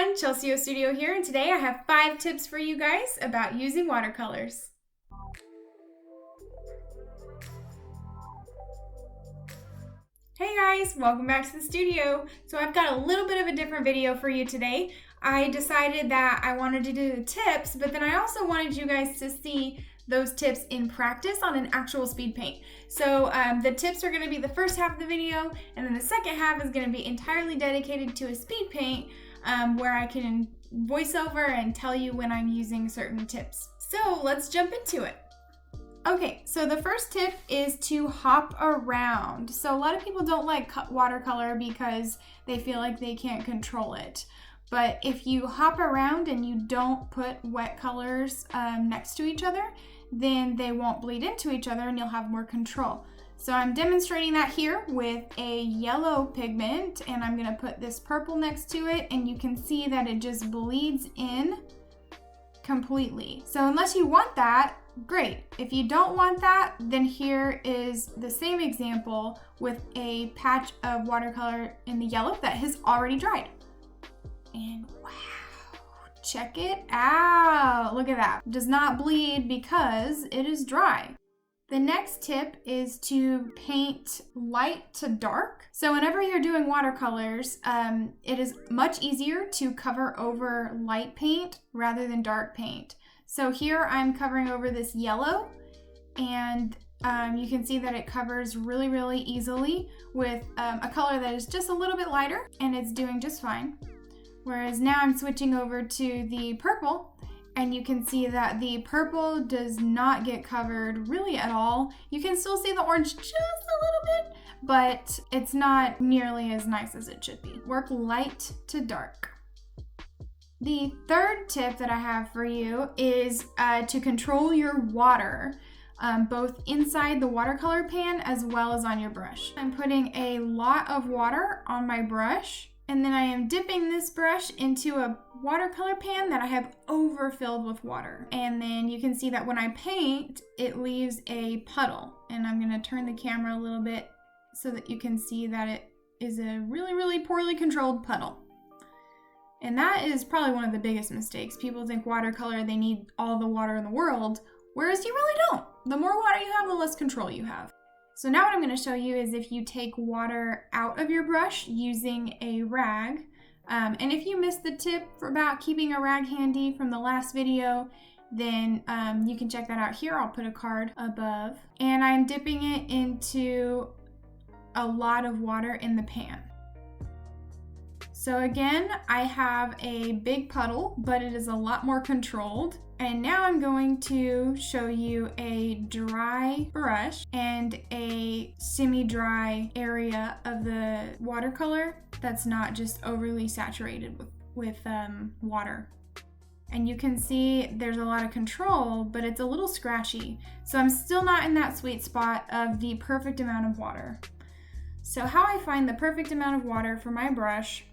everyone, Chelsea O Studio here, and today I have 5 tips for you guys about using watercolors. Hey guys, welcome back to the studio. So I've got a little bit of a different video for you today. I decided that I wanted to do the tips, but then I also wanted you guys to see those tips in practice on an actual speed paint. So the tips are going to be the first half of the video, and then the second half is going to be entirely dedicated to a speed paint where I can voice over and tell you when I'm using certain tips. So let's jump into it. Okay, so the first tip is to hop around. So a lot of people don't like watercolor because they feel like they can't control it. But if you hop around and you don't put wet colors next to each other, then they won't bleed into each other and you'll have more control. So I'm demonstrating that here with a yellow pigment, and I'm gonna put this purple next to it, and you can see that it just bleeds in completely. So unless you want that, great. If you don't want that, then here is the same example with a patch of watercolor in the yellow that has already dried. And wow, check it out. Look at that. It does not bleed because it is dry. The next tip is to paint light to dark. So whenever you're doing watercolors, it is much easier to cover over light paint rather than dark paint. So here I'm covering over this yellow, and you can see that it covers really easily with a color that is just a little bit lighter, and it's doing just fine. Whereas now I'm switching over to the purple, and you can see that the purple does not get covered really at all. You can still see the orange just a little bit, but it's not nearly as nice as it should be. Work light to dark. The third tip that I have for you is to control your water, both inside the watercolor pan as well as on your brush. I'm putting a lot of water on my brush, and then I am dipping this brush into a watercolor pan that I have overfilled with water. And then you can see that when I paint, it leaves a puddle. And I'm gonna turn the camera a little bit so that you can see that it is a really poorly controlled puddle. And that is probably one of the biggest mistakes. People think watercolor, they need all the water in the world, whereas you really don't. The more water you have, the less control you have. So now what I'm going to show you is if you take water out of your brush using a rag, and if you missed the tip about keeping a rag handy from the last video, then you can check that out here. I'll put a card above. And I'm dipping it into a lot of water in the pan. So again, I have a big puddle, but it is a lot more controlled. And now I'm going to show you a dry brush and a semi-dry area of the watercolor that's not just overly saturated with water. And you can see there's a lot of control, but it's a little scratchy. So I'm still not in that sweet spot of the perfect amount of water. So how I find the perfect amount of water for my brush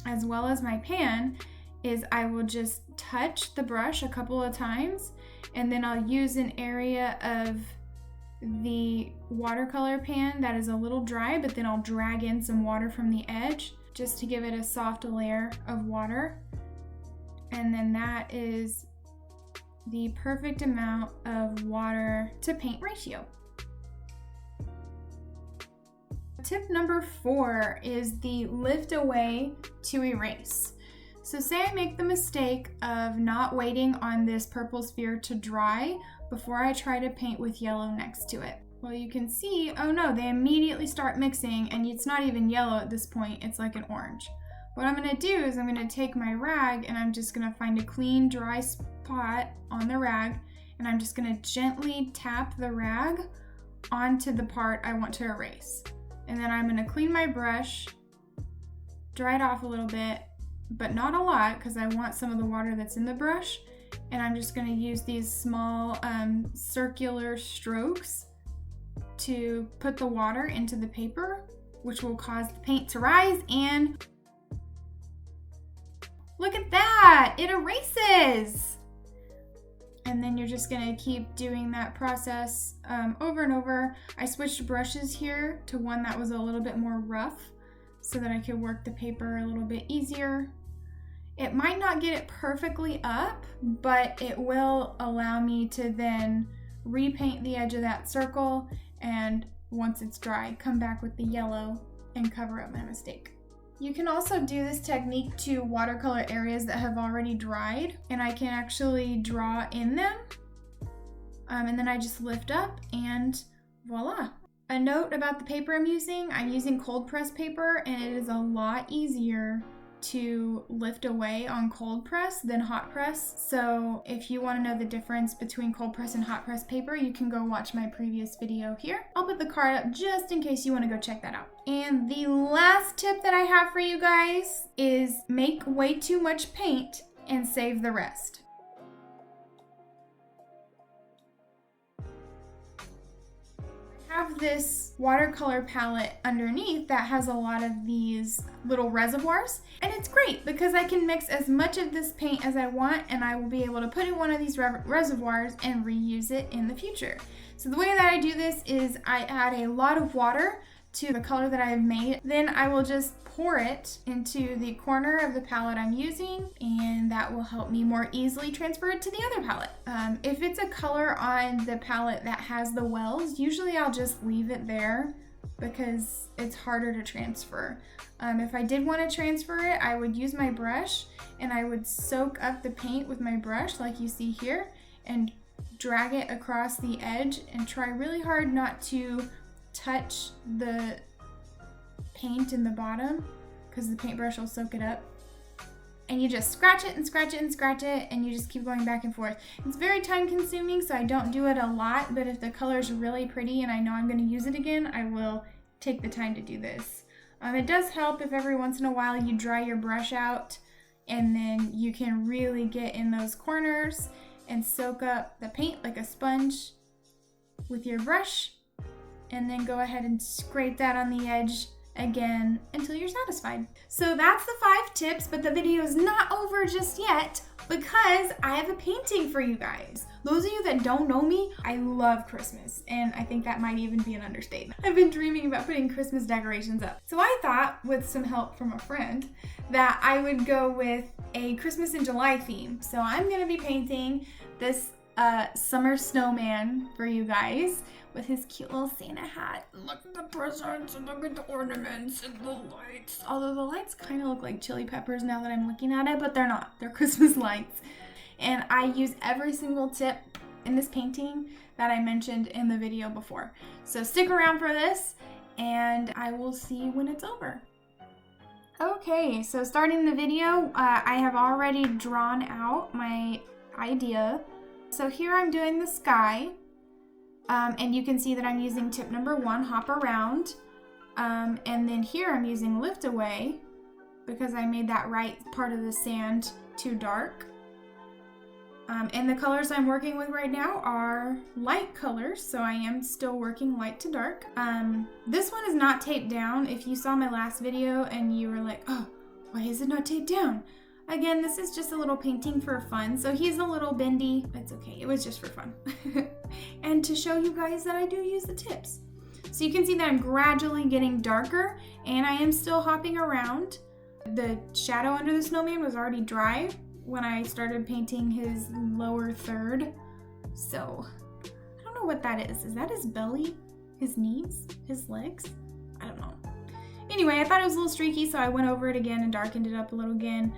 as well as my pan is I will just touch the brush a couple of times, and then I'll use an area of the watercolor pan that is a little dry, but then I'll drag in some water from the edge just to give it a soft layer of water. And then that is the perfect amount of water to paint ratio. Tip number 4 is the lift away to erase. So say I make the mistake of not waiting on this purple sphere to dry before I try to paint with yellow next to it. Well, you can see, oh no, they immediately start mixing, and it's not even yellow at this point, it's like an orange. What I'm gonna do is I'm gonna take my rag, and I'm just gonna find a clean, dry spot on the rag, and I'm just gonna gently tap the rag onto the part I want to erase. And then I'm gonna clean my brush, dry it off a little bit, but not a lot because I want some of the water that's in the brush. And I'm just gonna use these small circular strokes to put the water into the paper, which will cause the paint to rise, and look at that, it erases. And then you're just gonna keep doing that process over and over. I switched brushes here to one that was a little bit more rough so that I could work the paper a little bit easier. It might not get it perfectly up, but it will allow me to then repaint the edge of that circle, and once it's dry, come back with the yellow and cover up my mistake. You can also do this technique to watercolor areas that have already dried, and I can actually draw in them, and then I just lift up and voila. A note about the paper I'm using cold press paper, and it is a lot easier to lift away on cold press than hot press. So if you want to know the difference between cold press and hot press paper, you can go watch my previous video here. I'll put the card up just in case you want to go check that out. And the last tip that I have for you guys is make way too much paint and save the rest. I have this watercolor palette underneath that has a lot of these little reservoirs, and it's great because I can mix as much of this paint as I want, and I will be able to put in one of these reservoirs and reuse it in the future. So the way that I do this is I add a lot of water to the color that I have made. Then I will just pour it into the corner of the palette I'm using, and that will help me more easily transfer it to the other palette. If it's a color on the palette that has the wells, usually I'll just leave it there because it's harder to transfer. If I did want to transfer it, I would use my brush and I would soak up the paint with my brush like you see here and drag it across the edge and try really hard not to touch the paint in the bottom because the paintbrush will soak it up. And you just scratch it and scratch it and scratch it, and you just keep going back and forth. It's very time consuming, so I don't do it a lot, but if the color is really pretty and I know I'm going to use it again, I will take the time to do this. It does help if every once in a while you dry your brush out, and then you can really get in those corners and soak up the paint like a sponge with your brush, and then go ahead and scrape that on the edge again until you're satisfied. So that's the 5 tips, but the video is not over just yet because I have a painting for you guys. Those of you that don't know me, I love Christmas, and I think that might even be an understatement. I've been dreaming about putting Christmas decorations up. So I thought, with some help from a friend, that I would go with a Christmas in July theme. So I'm gonna be painting this summer snowman for you guys with his cute little Santa hat. Look at the presents and look at the ornaments and the lights. Although the lights kind of look like chili peppers now that I'm looking at it, but they're not. They're Christmas lights. And I use every single tip in this painting that I mentioned in the video before. So stick around for this and I will see when it's over. Okay, so starting the video, I have already drawn out my idea. So here I'm doing the sky, and you can see that I'm using tip number 1, hop around, and then here I'm using lift away because I made that right part of the sand too dark. And the colors I'm working with right now are light colors, so I am still working light to dark. This one is not taped down. If you saw my last video and you were like, oh, why is it not taped down? Again, this is just a little painting for fun, so he's a little bendy. It's okay, it was just for fun. And to show you guys that I do use the tips. So you can see that I'm gradually getting darker, and I am still hopping around. The shadow under the snowman was already dry when I started painting his lower third. So, I don't know what that is. Is that his belly? His knees? His legs? I don't know. Anyway, I thought it was a little streaky, so I went over it again and darkened it up a little again.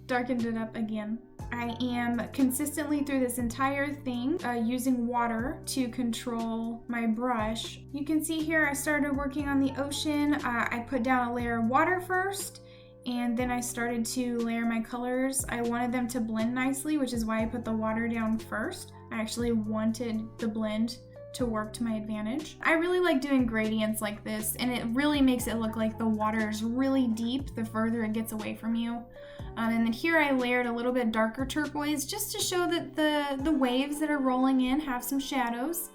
Darkened it up again. I am consistently through this entire thing using water to control my brush. You can see here I started working on the ocean. I put down a layer of water first, and then I started to layer my colors. I wanted them to blend nicely, which is why I put the water down first. I actually wanted the blend to work to my advantage. I really like doing gradients like this, and it really makes it look like the water is really deep the further it gets away from you. And then here I layered a little bit darker turquoise just to show that the waves that are rolling in have some shadows.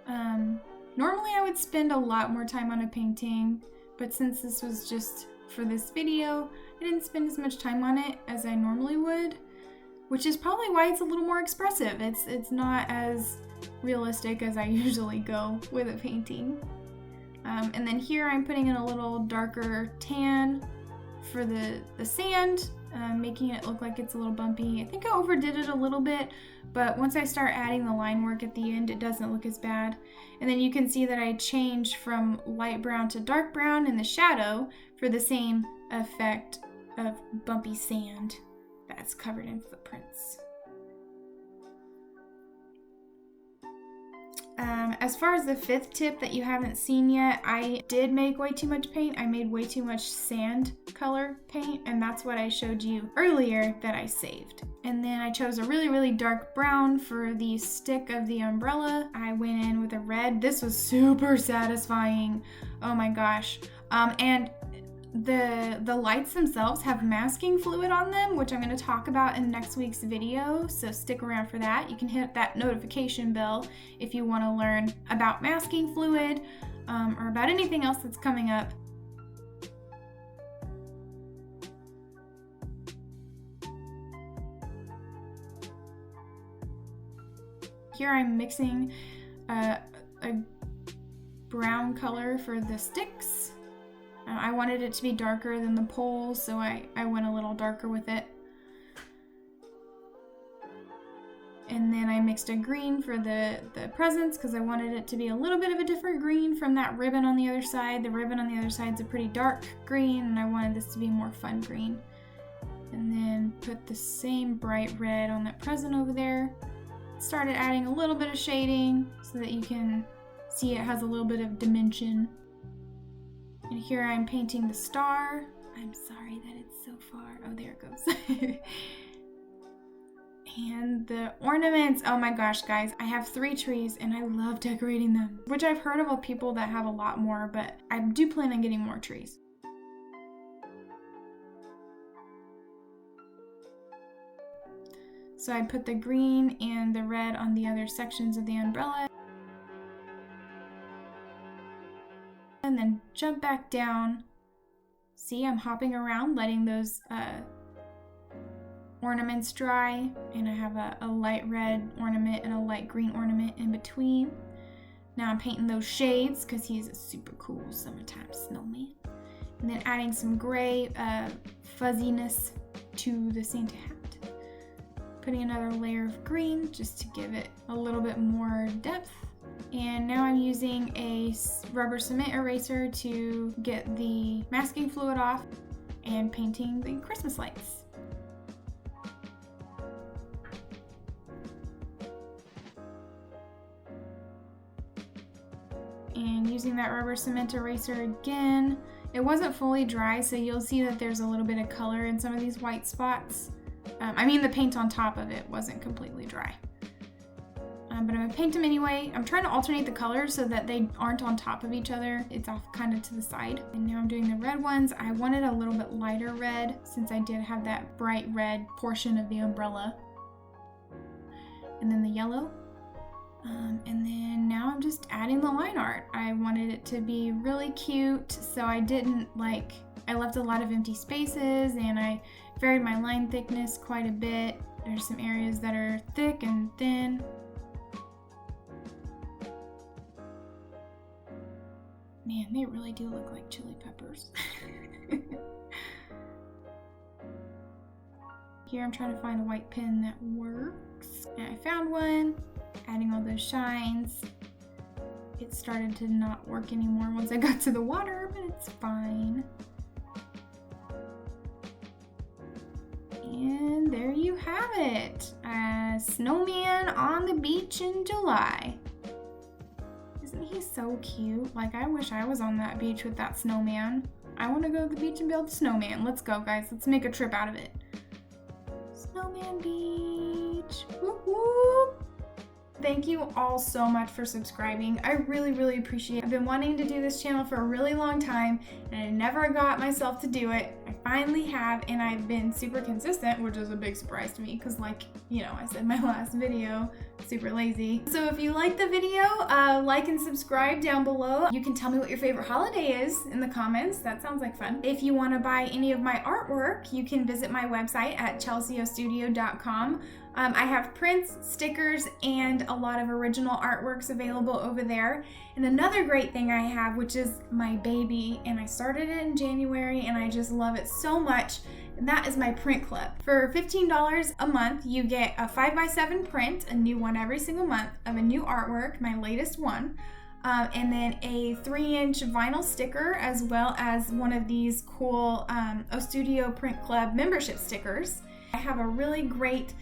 Normally I would spend a lot more time on a painting, but since this was just for this video, I didn't spend as much time on it as I normally would, which is probably why it's a little more expressive. It's not as realistic as I usually go with a painting. And then here I'm putting in a little darker tan for the sand, making it look like it's a little bumpy. I think I overdid it a little bit, but once I start adding the line work at the end, it doesn't look as bad. And then you can see that I changed from light brown to dark brown in the shadow for the same effect of bumpy sand that's covered in footprints. As far as the fifth tip that you haven't seen yet, I did make way too much paint. I made way too much sand color paint, and that's what I showed you earlier that I saved. And then I chose a really, really dark brown for the stick of the umbrella. I went in with a red. This was super satisfying. Oh my gosh. And the lights themselves have masking fluid on them, which I'm going to talk about in next week's video, so stick around for that. You can hit that notification bell if you want to learn about masking fluid or about anything else that's coming up. Here I'm mixing a brown color for the sticks. I wanted it to be darker than the poles, so I went a little darker with it. And then I mixed a green for the presents because I wanted it to be a little bit of a different green from that ribbon on the other side. The ribbon on the other side is a pretty dark green, and I wanted this to be a more fun green. And then put the same bright red on that present over there. Started adding a little bit of shading so that you can see it has a little bit of dimension. And here I'm painting the star. I'm sorry that it's so far. Oh, there it goes. And the ornaments, oh my gosh, guys, I have 3 trees and I love decorating them, which I've heard of people that have a lot more, but I do plan on getting more trees. So I put the green and the red on the other sections of the umbrella. And then jump back down. See, I'm hopping around, letting those ornaments dry, and I have a light red ornament and a light green ornament in between. Now I'm painting those shades because he's a super cool summertime snowman. And then adding some gray fuzziness to the Santa hat. Putting another layer of green just to give it a little bit more depth. And now I'm using a rubber cement eraser to get the masking fluid off and painting the Christmas lights. And using that rubber cement eraser again, it wasn't fully dry, so you'll see that there's a little bit of color in some of these white spots. I mean, the paint on top of it wasn't completely dry. But I'm going to paint them anyway. I'm trying to alternate the colors so that they aren't on top of each other. It's off kind of to the side. And now I'm doing the red ones. I wanted a little bit lighter red since I did have that bright red portion of the umbrella. And then the yellow. And then now I'm just adding the line art. I wanted it to be really cute, so I left a lot of empty spaces and I varied my line thickness quite a bit. There's some areas that are thick and thin. Man, they really do look like chili peppers. Here I'm trying to find a white pen that works. And I found one, adding all those shines. It started to not work anymore once I got to the water, but it's fine. And there you have it. A snowman on the beach in July. Isn't he so cute? Like, I wish I was on that beach with that snowman. I want to go to the beach and build a snowman. Let's go, guys. Let's make a trip out of it. Snowman Beach. Whoop whoop. Thank you all so much for subscribing. I really, really appreciate it. I've been wanting to do this channel for a really long time, and I never got myself to do it. I finally have, and I've been super consistent, which is a big surprise to me because, like, you know, I said in my last video, super lazy. So if you like the video, like and subscribe down below. You can tell me what your favorite holiday is in the comments. That sounds like fun. If you want to buy any of my artwork, you can visit my website at chelseaostudio.com. I have prints, stickers, and a lot of original artworks available over there. And another great thing I have, which is my baby, and I started it in January and I just love it so much, and that is my print club. For $15 a month, you get a 5x7 print, a new one every single month, of a new artwork, my latest one, and then a 3-inch vinyl sticker, as well as one of these cool O Studio Print Club membership stickers. I have a really great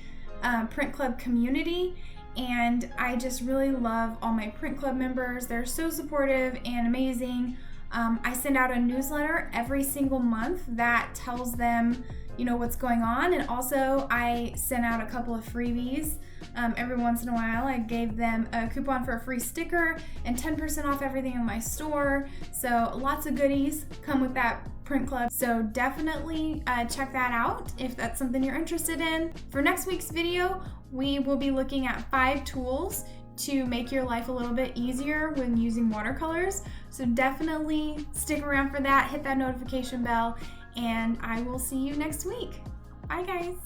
print club community, and I just really love all my print club members. They're so supportive and amazing. I send out a newsletter every single month that tells them, you know, what's going on, and also I sent out a couple of freebies every once in a while. I gave them a coupon for a free sticker and 10% off everything in my store. So lots of goodies come with that print club. So definitely check that out if that's something you're interested in. For next week's video, we will be looking at 5 tools to make your life a little bit easier when using watercolors. So definitely stick around for that, hit that notification bell, and I will see you next week. Bye guys.